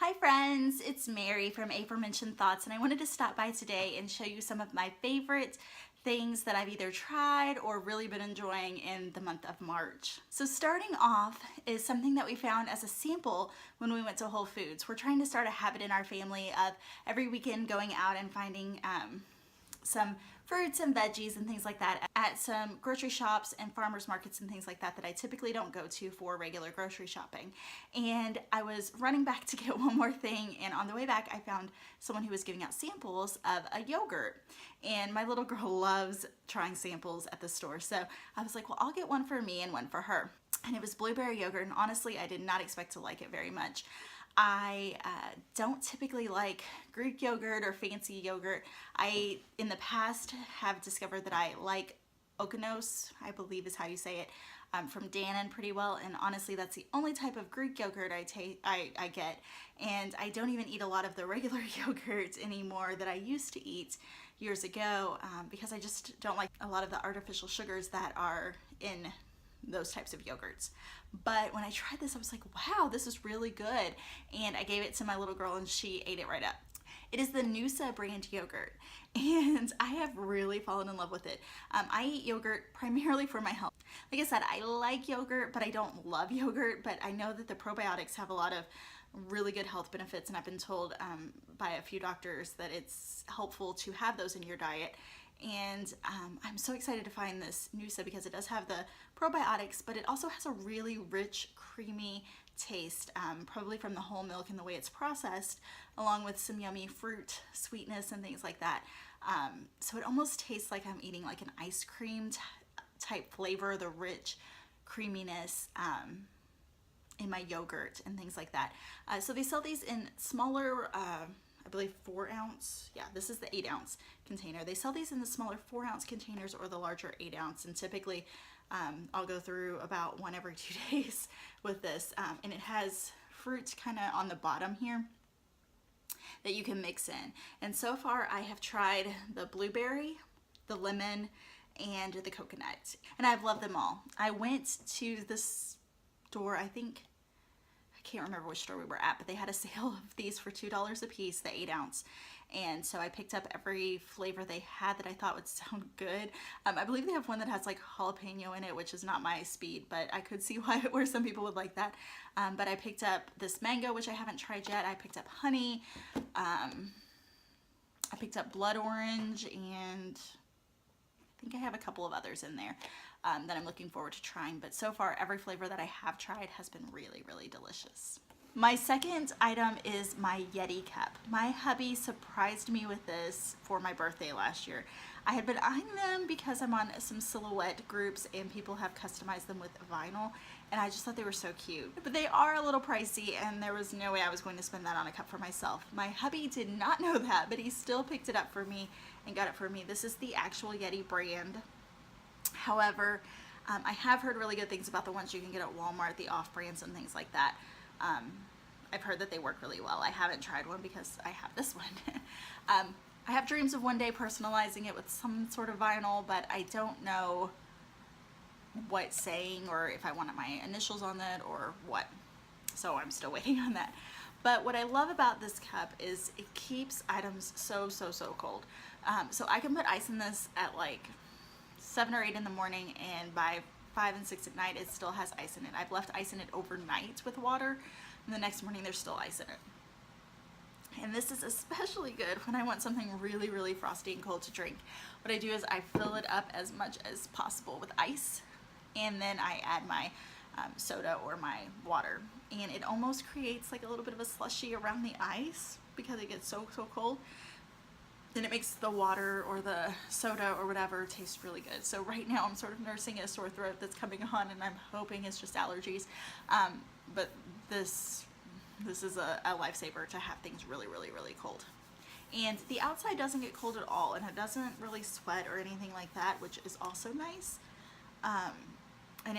Hi friends, it's Mary from Aforementioned Thoughts, and I wanted to stop by today and show you some of my favorite things that I've either tried or really been enjoying in the month of March. So starting off is something that we found as a sample when we went to Whole Foods. We're trying to start a habit in our family of every weekend going out and finding some fruits and veggies and things like that at some grocery shops and farmers markets and things like that that I typically don't go to for regular grocery shopping. And I was running back to get one more thing, and on the way back I found someone who was giving out samples of a yogurt, and my little girl loves trying samples at the store, so I was like, well, I'll get one for me and one for her. And it was blueberry yogurt, and honestly I did not expect to like it very much. I don't typically like Greek yogurt or fancy yogurt. I, in the past, have discovered that I like Okonos, I believe is how you say it, from Dannon pretty well, and honestly that's the only type of Greek yogurt I get, and I don't even eat a lot of the regular yogurt anymore that I used to eat years ago because I just don't like a lot of the artificial sugars that are in those types of yogurts. But when I tried this, I was like, wow, this is really good. And I gave it to my little girl and she ate it right up. It is the Noosa brand yogurt, and I have really fallen in love with it. I eat yogurt primarily for my health. Like I said, I like yogurt, but I don't love yogurt, but I know that the probiotics have a lot of really good health benefits, and I've been told by a few doctors that it's helpful to have those in your diet. And I'm so excited to find this Noosa because it does have the probiotics, but it also has a really rich, creamy taste, probably from the whole milk and the way it's processed, along with some yummy fruit sweetness and things like that. So it almost tastes like I'm eating like an ice cream type flavor, the rich creaminess in my yogurt and things like that. So they sell these in smaller, I believe 4 ounce. Yeah, this is the 8 ounce container. They sell these in the smaller 4 ounce containers or the larger 8 ounce, and typically I'll go through about one every 2 days with this, and it has fruit kind of on the bottom here that you can mix in. And so far I have tried the blueberry, the lemon, and the coconut, and I've loved them all. I went to this store, I can't remember which store we were at, but they had a sale of these for $2 a piece, the 8 ounce. And so I picked up every flavor they had that I thought would sound good. I believe they have one that has like jalapeno in it, which is not my speed, but I could see where some people would like that. But I picked up this mango, which I haven't tried yet. I picked up honey. I picked up blood orange, and I think I have a couple of others in there that I'm looking forward to trying, but so far every flavor that I have tried has been really, really delicious. My second item is my Yeti cup. My hubby surprised me with this for my birthday last year. I had been eyeing them because I'm on some silhouette groups and people have customized them with vinyl, and I just thought they were so cute. But they are a little pricey, and there was no way I was going to spend that on a cup for myself. My hubby did not know that, but he still picked it up for me and got it for me. This is the actual Yeti brand. However, I have heard really good things about the ones you can get at Walmart, the off-brands and things like that. I've heard that they work really well. I haven't tried one because I have this one. I have dreams of one day personalizing it with some sort of vinyl, but I don't know what saying or if I want my initials on it or what. So I'm still waiting on that. But what I love about this cup is it keeps items so cold. So I can put ice in this at like 7 or 8 in the morning, and by 5 and 6 at night it still has ice in it. I've left ice in it overnight with water, and the next morning there's still ice in it. And this is especially good when I want something really, really frosty and cold to drink. What I do is I fill it up as much as possible with ice, and then I add my soda or my water, and it almost creates like a little bit of a slushy around the ice because it gets so cold. Then it makes the water or the soda or whatever taste really good. So right now I'm sort of nursing a sore throat that's coming on, and I'm hoping it's just allergies. But this is a lifesaver to have things really cold. And the outside doesn't get cold at all, and it doesn't really sweat or anything like that, which is also nice. And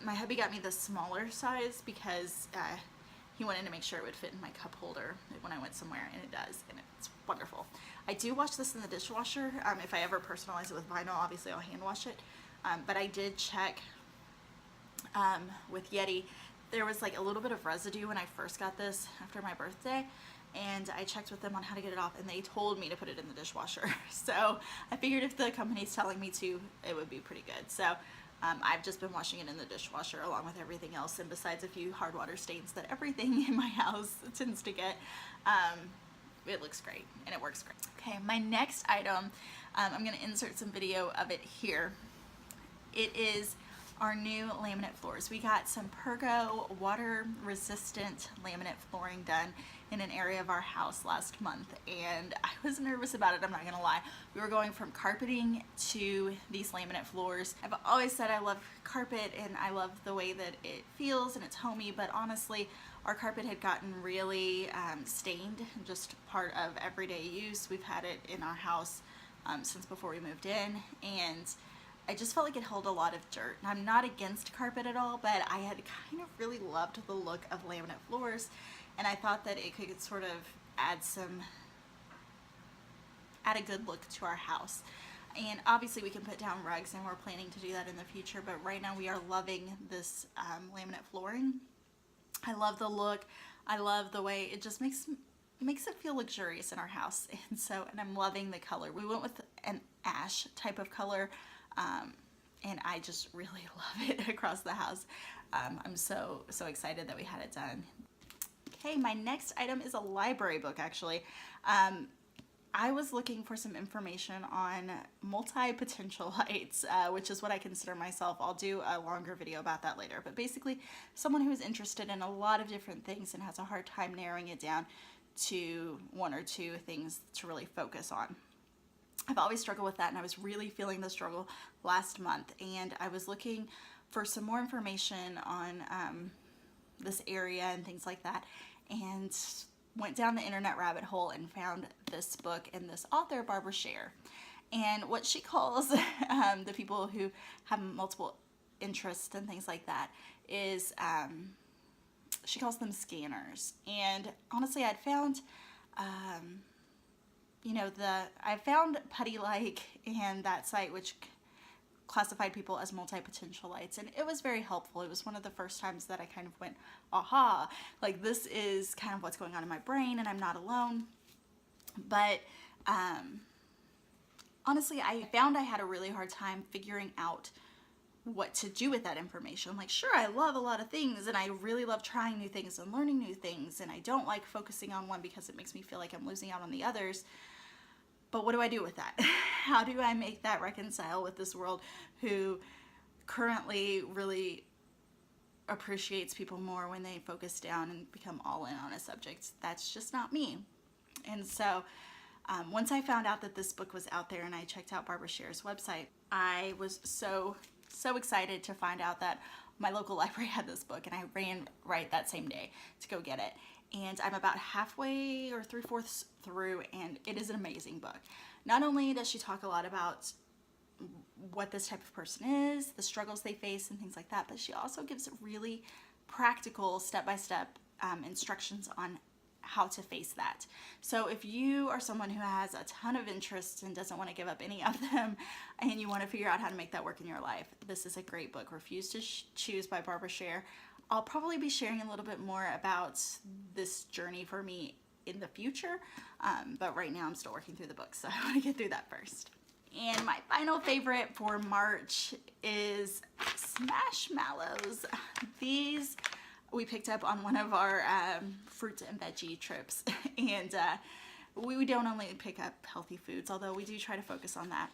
my hubby got me the smaller size because he wanted to make sure it would fit in my cup holder when I went somewhere, and it does, and it's wonderful. I do wash this in the dishwasher. If I ever personalize it with vinyl, obviously I'll hand wash it. But I did check with Yeti there was like a little bit of residue when I first got this after my birthday, and I checked with them on how to get it off, and they told me to put it in the dishwasher. So I figured if the company's telling me to, it would be pretty good. So I've just been washing it in the dishwasher along with everything else, and besides a few hard water stains that everything in my house tends to get, it looks great and it works great. Okay, my next item, I'm going to insert some video of it here. It is our new laminate floors. We got some Pergo water resistant laminate flooring done in an area of our house last month, and I was nervous about it, I'm not gonna lie. We were going from carpeting to these laminate floors. I've always said I love carpet and I love the way that it feels and it's homey, but honestly our carpet had gotten really stained, just part of everyday use. We've had it in our house since before we moved in, and I just felt like it held a lot of dirt. I'm not against carpet at all, but I had kind of really loved the look of laminate floors, and I thought that it could sort of add a good look to our house. And obviously we can put down rugs, and we're planning to do that in the future, but right now we are loving this laminate flooring. I love the look. I love the way it just makes it feel luxurious in our house, and I'm loving the color. We went with an ash type of color, and I just really love it across the house. I'm so excited that we had it done. Okay, my next item is a library book, actually. I was looking for some information on multi-potential lights, which is what I consider myself. I'll do a longer video about that later, but basically someone who is interested in a lot of different things and has a hard time narrowing it down to one or two things to really focus on. I've always struggled with that, and I was really feeling the struggle last month, and I was looking for some more information on this area and things like that, and went down the internet rabbit hole and found this book and this author, Barbara Sher. And what she calls the people who have multiple interests and things like that is she calls them scanners. And honestly, I'd found I found Putty Like and that site, which classified people as multi-potential lights, and it was very helpful. It was one of the first times that I kind of went, aha, like this is kind of what's going on in my brain and I'm not alone. But honestly, I found I had a really hard time figuring out what to do with that information. Like, sure, I love a lot of things and I really love trying new things and learning new things, and I don't like focusing on one because it makes me feel like I'm losing out on the others. But what do I do with that? How do I make that reconcile with this world who currently really appreciates people more when they focus down and become all in on a subject? That's just not me. And so once I found out that this book was out there and I checked out Barbara Sher's website, I was so excited to find out that my local library had this book, and I ran right that same day to go get it. And I'm about halfway or 3/4 through, and it is an amazing book. Not only does she talk a lot about what this type of person is, the struggles they face and things like that, but she also gives really practical step-by-step instructions on how to face that. So if you are someone who has a ton of interests and doesn't want to give up any of them, and you want to figure out how to make that work in your life, this is a great book. Refuse to Choose by Barbara Sher. I'll probably be sharing a little bit more about this journey for me in the future, but right now I'm still working through the book, so I want to get through that first. And my final favorite for March is Smashmallows. These we picked up on one of our fruit and veggie trips, and we don't only pick up healthy foods, although we do try to focus on that.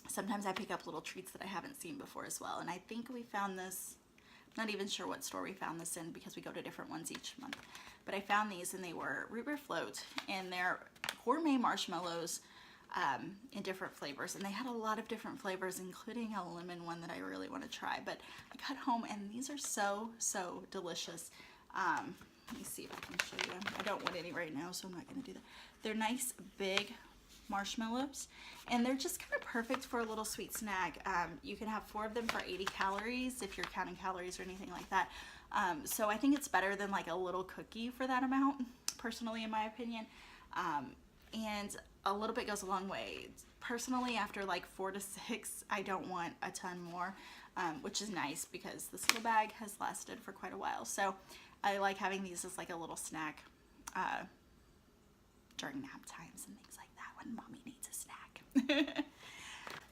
Sometimes I pick up little treats that I haven't seen before as well, and I think we found this, not even sure what store we found this in because we go to different ones each month, but I found these and they were root beer float, and they're gourmet marshmallows in different flavors, and they had a lot of different flavors, including a lemon one that I really want to try. But I got home and these are so delicious. Let me see if I can show you. I don't want any right now, so I'm not going to do that. They're nice big marshmallows, and they're just kind of perfect for a little sweet snack. You can have 4 of them for 80 calories if you're counting calories or anything like that. So I think it's better than like a little cookie for that amount, personally, in my opinion. And a little bit goes a long way. Personally, after like 4 to 6, I don't want a ton more. which is nice because this little bag has lasted for quite a while. So I like having these as like a little snack during nap times and things like that when mommy needs a snack.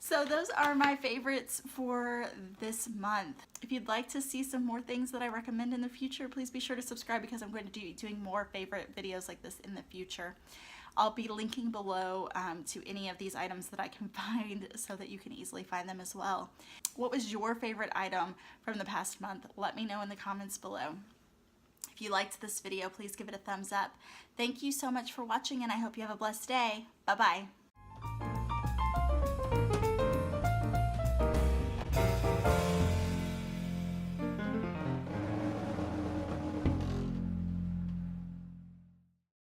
So those are my favorites for this month. If you'd like to see some more things that I recommend in the future, please be sure to subscribe because I'm going to be doing more favorite videos like this in the future. I'll be linking below to any of these items that I can find so that you can easily find them as well. What was your favorite item from the past month? Let me know in the comments below. If you liked this video, please give it a thumbs up. Thank you so much for watching, and I hope you have a blessed day. Bye-bye.